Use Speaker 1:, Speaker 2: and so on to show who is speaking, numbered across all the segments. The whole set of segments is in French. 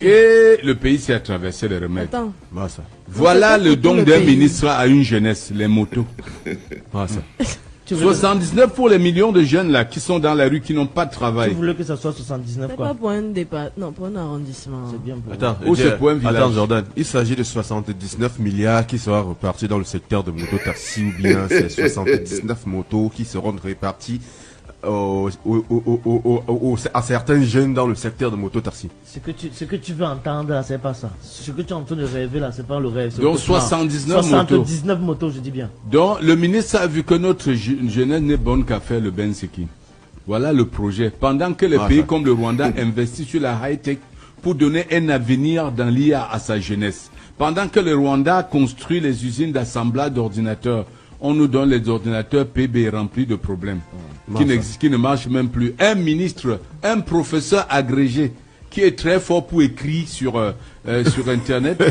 Speaker 1: Et le pays s'est traversé les remèdes.
Speaker 2: Attends.
Speaker 1: Voilà le don d'un ministre à une jeunesse, les motos. 79 pour les millions de jeunes là qui sont dans la rue, qui n'ont pas de travail.
Speaker 3: Tu voulais que ça soit 79
Speaker 2: C'est
Speaker 3: quoi?
Speaker 2: pas pour un départ, non, pour un arrondissement.
Speaker 3: C'est bien pour
Speaker 4: Attends,
Speaker 1: Ou c'est pour un village.
Speaker 4: attends Jordan, il s'agit de 79 milliards qui seront repartis dans le secteur de mototaxi ou bien c'est 79 motos qui seront répartis à certains jeunes dans le secteur de mototaxi.
Speaker 3: Ce que tu veux entendre là, c'est pas ça. Ce que tu es en train de rêver là, c'est pas le rêve.
Speaker 1: Donc
Speaker 3: 79 motos, je dis bien.
Speaker 1: Donc le ministre a vu que notre jeunesse n'est bonne qu'à faire le Benseki. Voilà le projet. Pendant que les pays comme le Rwanda investissent sur la high-tech pour donner un avenir dans l'IA à sa jeunesse. Pendant que le Rwanda construit les usines d'assemblage d'ordinateurs, on nous donne les ordinateurs PB remplis de problèmes, qui ne marchent même plus. Un ministre, un professeur agrégé, qui est très fort pour écrire sur Internet,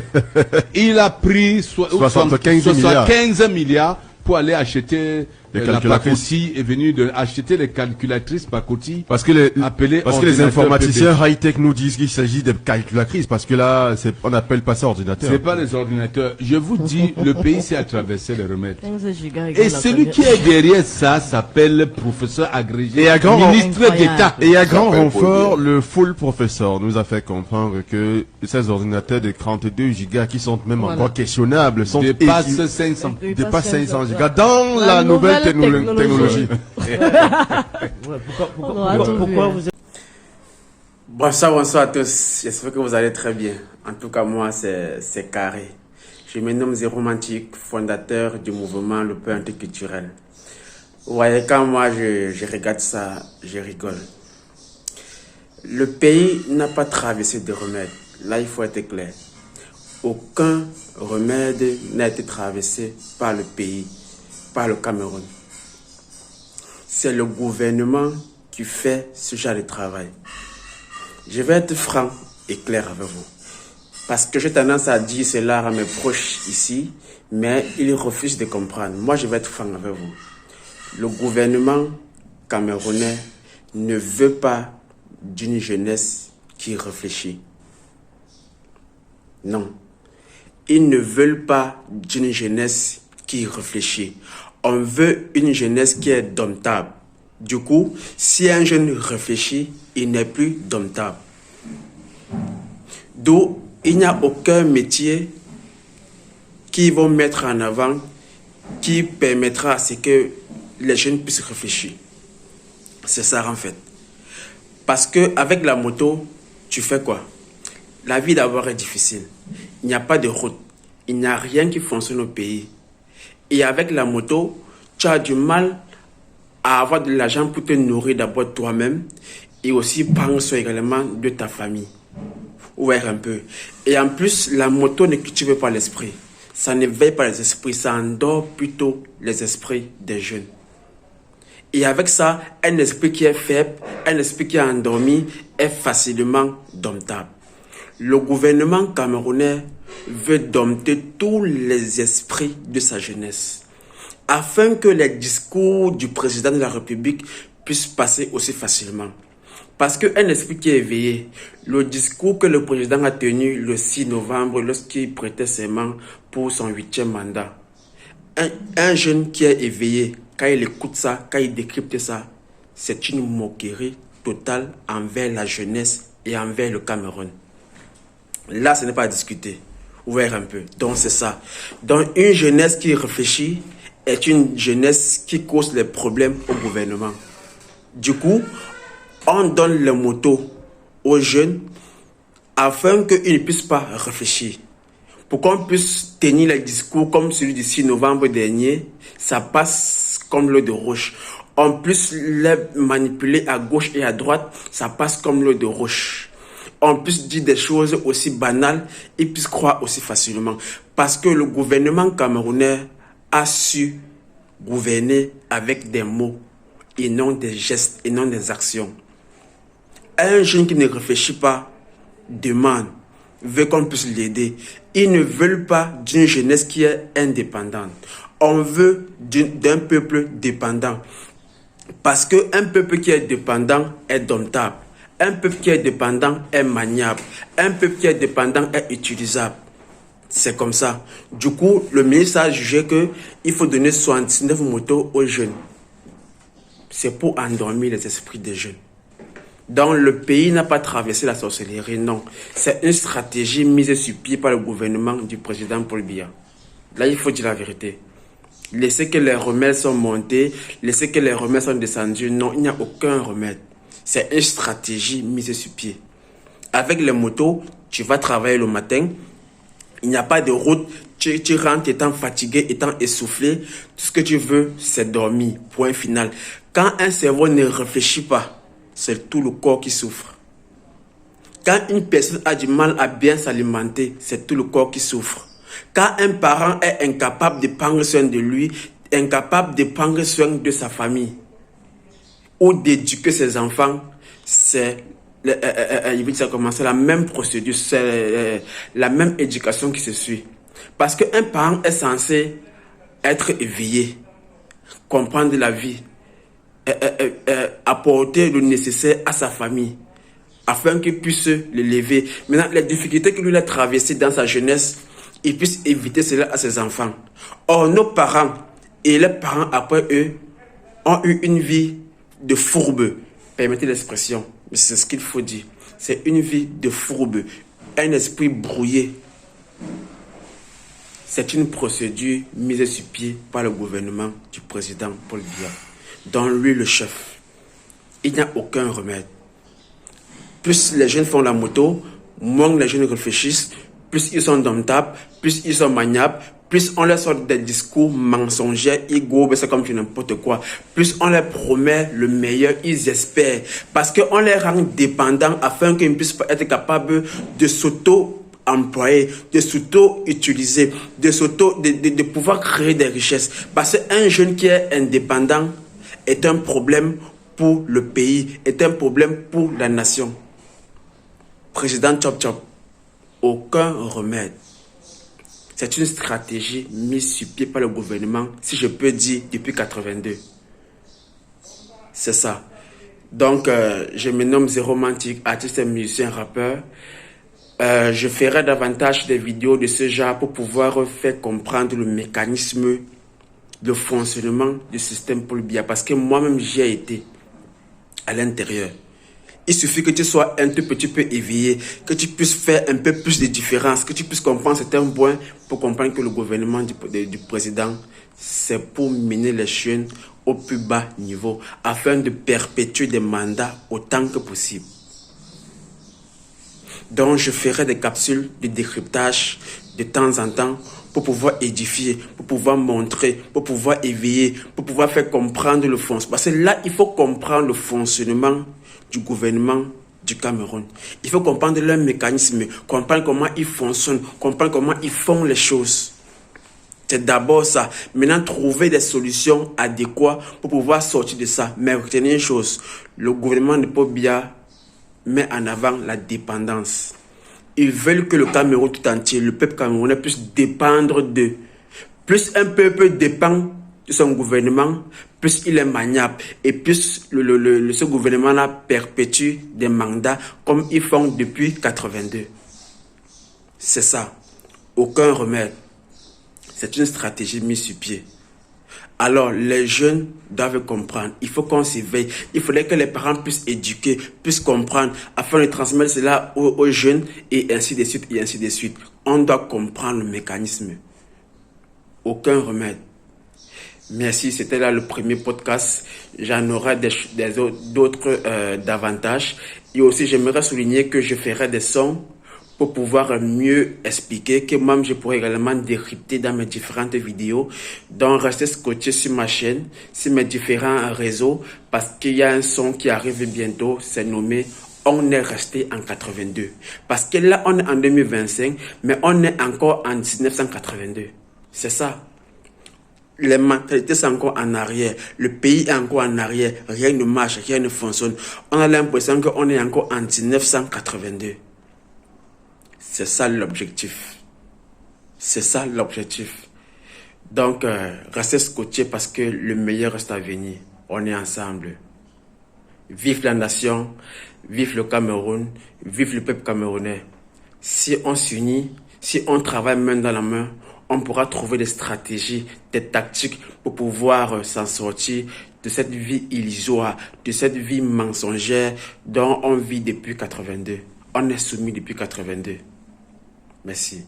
Speaker 1: il a pris 75 milliards pour aller acheter la pacotille, est venu acheter les calculatrices pacotille.
Speaker 4: Parce que les informaticiens high-tech nous disent qu'il s'agit de calculatrices, parce que là, on n'appelle pas ça ordinateur.
Speaker 1: C'est pas les ordinateurs. Je vous dis, le pays s'est traversé les remèdes.
Speaker 2: 15 gigas
Speaker 1: Et celui qui est derrière ça s'appelle professeur agrégé,
Speaker 4: et à grand
Speaker 1: ministre d'État.
Speaker 4: Et à grand renfort, le full professeur nous a fait comprendre que ces ordinateurs de 32 gigas qui sont même encore questionnables sont
Speaker 1: dépassent 500.
Speaker 4: dépassent 500 gigas dans la nouvelle technologie.
Speaker 3: Pourquoi vous êtes...
Speaker 5: Bonsoir à tous, j'espère que vous allez très bien. En tout cas, moi, c'est carré. Je me nomme Zéromantique, fondateur du mouvement Le Peu Anticulturel. Vous voyez, quand moi je regarde ça, je rigole. Le pays n'a pas traversé de remède. Là, il faut être clair. Aucun remède n'a été traversé par le pays, par le Cameroun. C'est le gouvernement qui fait ce genre de travail. Je vais être franc et clair avec vous. Parce que j'ai tendance à dire cela à mes proches ici, mais ils refusent de comprendre. Moi, je vais être franc avec vous. Le gouvernement camerounais ne veut pas d'une jeunesse qui réfléchit. Non. Ils ne veulent pas d'une jeunesse qui réfléchit. On veut une jeunesse qui est domptable. Du coup, si un jeune réfléchit, il n'est plus domptable. D'où il n'y a aucun métier qui vont mettre en avant, qui permettra à ce que les jeunes puissent réfléchir. C'est ça en fait. Parce qu'avec la moto, tu fais quoi? La vie d'abord est difficile. Il n'y a pas de route. Il n'y a rien qui fonctionne au pays. Et avec la moto, tu as du mal à avoir de l'argent pour te nourrir d'abord toi-même et aussi prendre soin également de ta famille. Ouais, un peu. Et en plus, la moto ne cultive pas l'esprit. Ça n'éveille pas les esprits, ça endort plutôt les esprits des jeunes. Et avec ça, un esprit qui est faible, un esprit qui est endormi est facilement domptable. Le gouvernement camerounais veut dompter tous les esprits de sa jeunesse, afin que les discours du président de la République puissent passer aussi facilement. Parce qu'un esprit qui est éveillé, le discours que le président a tenu le 6 novembre lorsqu'il prêtait serment pour son 8e mandat, un jeune qui est éveillé, quand il écoute ça, quand il décrypte ça, c'est une moquerie totale envers la jeunesse et envers le Cameroun. Là, ce n'est pas à discuter. Ouvert un peu. Donc, c'est ça. Donc, une jeunesse qui réfléchit est une jeunesse qui cause les problèmes au gouvernement. Du coup, on donne les motos aux jeunes afin qu'ils ne puissent pas réfléchir. Pour qu'on puisse tenir les discours comme celui du 6 novembre dernier, ça passe comme l'eau de roche. On puisse les manipuler à gauche et à droite, ça passe comme l'eau de roche. On puisse dire des choses aussi banales et puisse croire aussi facilement. Parce que le gouvernement camerounais a su gouverner avec des mots et non des gestes et non des actions. Un jeune qui ne réfléchit pas demande, veut qu'on puisse l'aider. Ils ne veulent pas d'une jeunesse qui est indépendante. On veut d'un peuple dépendant. Parce qu'un peuple qui est dépendant est domptable. Un peuple qui est dépendant est maniable. Un peuple qui est dépendant est utilisable. C'est comme ça. Du coup, le ministre a jugé qu'il faut donner 79 motos aux jeunes. C'est pour endormir les esprits des jeunes. Donc, le pays n'a pas traversé la sorcellerie, non. C'est une stratégie mise sur pied par le gouvernement du président Paul Biya. Là, il faut dire la vérité. Laissez que les remèdes sont montés, laissez que les remèdes sont descendus. Non, il n'y a aucun remède. C'est une stratégie mise sur pied. Avec les motos, tu vas travailler le matin. Il n'y a pas de route. Tu rentres étant fatigué, étant essoufflé. Tout ce que tu veux, c'est dormir. Point final. Quand un cerveau ne réfléchit pas, c'est tout le corps qui souffre. Quand une personne a du mal à bien s'alimenter, c'est tout le corps qui souffre. Quand un parent est incapable de prendre soin de lui, incapable de prendre soin de sa famille, ou d'éduquer ses enfants, c'est la même procédure, c'est la même éducation qui se suit. Parce qu'un parent est censé être éveillé, comprendre la vie, apporter le nécessaire à sa famille, afin qu'il puisse l'élever. Maintenant, les difficultés que lui a traversées dans sa jeunesse, il puisse éviter cela à ses enfants. Or, nos parents et les parents après eux ont eu une vie de fourbe. Permettez l'expression, mais c'est ce qu'il faut dire. C'est une vie de fourbe, un esprit brouillé. C'est une procédure mise sur pied par le gouvernement du président Paul Biya, dont lui le chef. Il n'y a aucun remède. Plus les jeunes font la moto, moins les jeunes réfléchissent, plus ils sont domptables, plus ils sont maniables, plus on leur sort des discours mensongers, ils gobent, c'est comme n'importe quoi. Plus on leur promet le meilleur, ils espèrent. Parce qu'on les rend dépendants afin qu'ils ne puissent pas être capables de s'auto-employer, de s'auto-utiliser, de pouvoir créer des richesses. Parce qu'un jeune qui est indépendant est un problème pour le pays, est un problème pour la nation. Président Chop Chop, aucun remède. C'est une stratégie mise sur pied par le gouvernement, si je peux dire, depuis 82. C'est ça. Donc, je me nomme Zéromantique, artiste, musicien, rappeur. Je ferai davantage des vidéos de ce genre pour pouvoir faire comprendre le mécanisme, le fonctionnement du système Paul Biya. Parce que moi-même, j'y ai été à l'intérieur. Il suffit que tu sois un tout petit peu éveillé, que tu puisses faire un peu plus de différence, que tu puisses comprendre certains points pour comprendre que le gouvernement du président, c'est pour mener les jeunes au plus bas niveau, afin de perpétuer des mandats autant que possible. Donc, je ferai des capsules de décryptage de temps en temps pour pouvoir édifier, pour pouvoir montrer, pour pouvoir éveiller, pour pouvoir faire comprendre le fonctionnement. Parce que là, il faut comprendre le fonctionnement du gouvernement du Cameroun. Il faut comprendre leur mécanisme, comprendre comment ils fonctionnent, comprendre comment ils font les choses. C'est d'abord ça. Maintenant, trouver des solutions adéquates pour pouvoir sortir de ça. Mais retenez une chose, le gouvernement de Paul Biya met en avant la dépendance. Ils veulent que le Cameroun tout entier, le peuple camerounais, puisse dépendre d'eux. Plus un peuple dépend de son gouvernement, plus il est maniable. Et plus ce gouvernement-là perpétue des mandats comme ils font depuis 82. C'est ça. Aucun remède. C'est une stratégie mise sur pied. Alors, les jeunes doivent comprendre. Il faut qu'on s'éveille. Il faudrait que les parents puissent éduquer, puissent comprendre, afin de transmettre cela aux jeunes, et ainsi de suite, et ainsi de suite. On doit comprendre le mécanisme. Aucun remède. Merci, c'était là le premier podcast. J'en aurai d'autres davantage. Et aussi, j'aimerais souligner que je ferai des sons pour pouvoir mieux expliquer, que moi je pourrais également décrypter dans mes différentes vidéos. Donc, restez scotché sur ma chaîne, sur mes différents réseaux, parce qu'il y a un son qui arrive bientôt, c'est nommé « On est resté en 82 ». Parce que là, on est en 2025, mais on est encore en 1982. C'est ça. Les mentalités sont encore en arrière. Le pays est encore en arrière. Rien ne marche, rien ne fonctionne. On a l'impression qu'on est encore en 1982. C'est ça l'objectif. C'est ça l'objectif. Donc, restez scotchés parce que le meilleur reste à venir. On est ensemble. Vive la nation, vive le Cameroun, vive le peuple camerounais. Si on s'unit, si on travaille main dans la main, on pourra trouver des stratégies, des tactiques pour pouvoir s'en sortir de cette vie illusoire, de cette vie mensongère dont on vit depuis 82. On est soumis depuis 82. Merci.